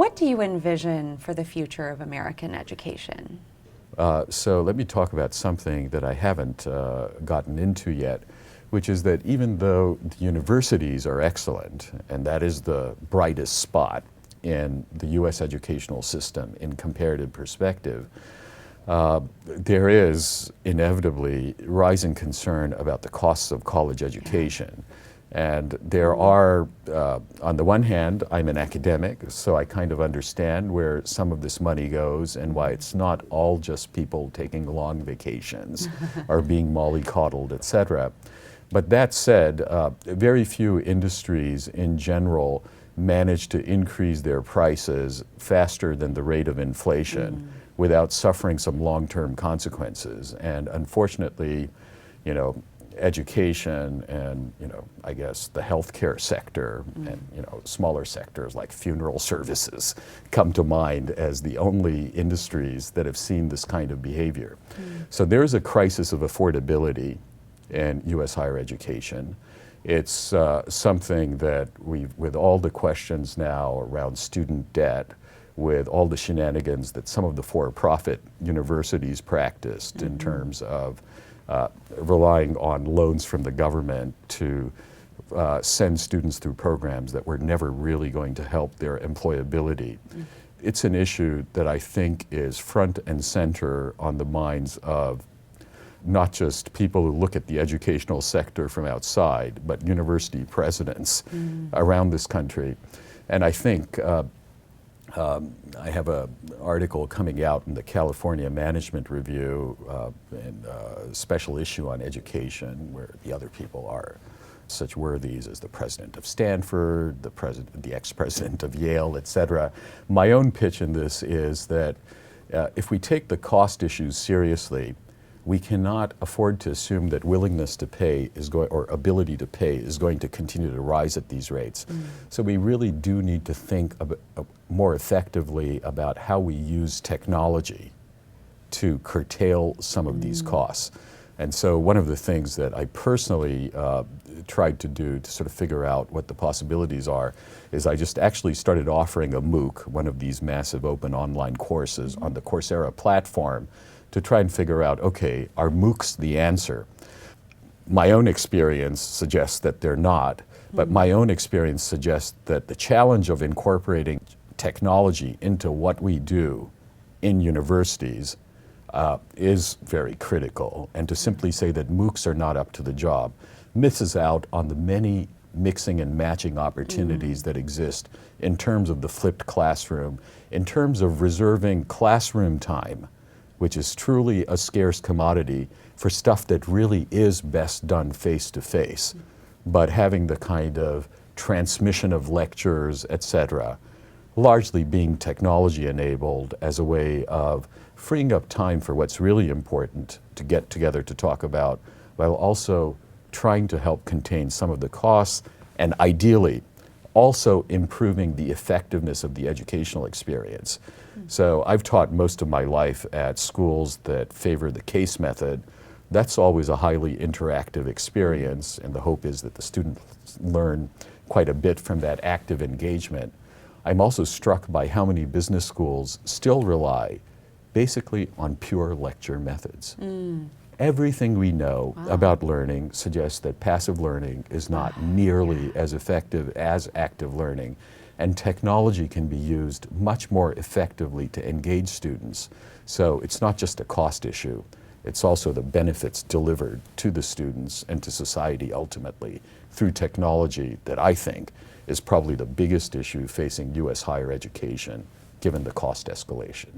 What do you envision for the future of American education? So let me talk about something that I haven't gotten into yet, which is that even though the universities are excellent, and that is the brightest spot in the U.S. educational system in comparative perspective, there is inevitably rising concern about the costs of college education. And there are, on the one hand, I'm an academic, so I kind of understand where some of this money goes and why it's not all just people taking long vacations or being mollycoddled, et cetera. But that said, very few industries in general manage to increase their prices faster than the rate of inflation without suffering some long-term consequences. And unfortunately, you know, education and, you know, I guess the healthcare sector and, you know, smaller sectors like funeral services come to mind as the only industries that have seen this kind of behavior. So there's a crisis of affordability in U.S. higher education. It's something that with all the questions now around student debt, with all the shenanigans that some of the for-profit universities practiced in terms of relying on loans from the government to send students through programs that were never really going to help their employability. It's an issue that I think is front and center on the minds of not just people who look at the educational sector from outside, but university presidents around this country. And I think I have an article coming out in the California Management Review, and a special issue on education, where the other people are such worthies as the president of Stanford, the ex-president of Yale, et cetera. My own pitch in this is that if we take the cost issues seriously, we cannot afford to assume that willingness to pay or ability to pay is going to continue to rise at these rates. So we really do need to think more effectively about how we use technology to curtail some of these costs. And so one of the things that I personally tried to do to sort of figure out what the possibilities are is I just actually started offering a MOOC, one of these massive open online courses on the Coursera platform, to try and figure out, okay, are MOOCs the answer? My own experience suggests that they're not, but my own experience suggests that the challenge of incorporating technology into what we do in universities is very critical. And to simply say that MOOCs are not up to the job misses out on the many mixing and matching opportunities that exist in terms of the flipped classroom, in terms of reserving classroom time, which is truly a scarce commodity, for stuff that really is best done face-to-face, but having the kind of transmission of lectures, et cetera, largely being technology-enabled as a way of freeing up time for what's really important to get together to talk about, while also trying to help contain some of the costs, and ideally, also improving the effectiveness of the educational experience. So I've taught most of my life at schools that favor the case method. That's always a highly interactive experience, and the hope is that the students learn quite a bit from that active engagement. I'm also struck by how many business schools still rely basically on pure lecture methods. Everything we know about learning suggests that passive learning is not nearly as effective as active learning, and technology can be used much more effectively to engage students. So it's not just a cost issue, it's also the benefits delivered to the students and to society ultimately through technology that I think is probably the biggest issue facing U.S. higher education, given the cost escalation.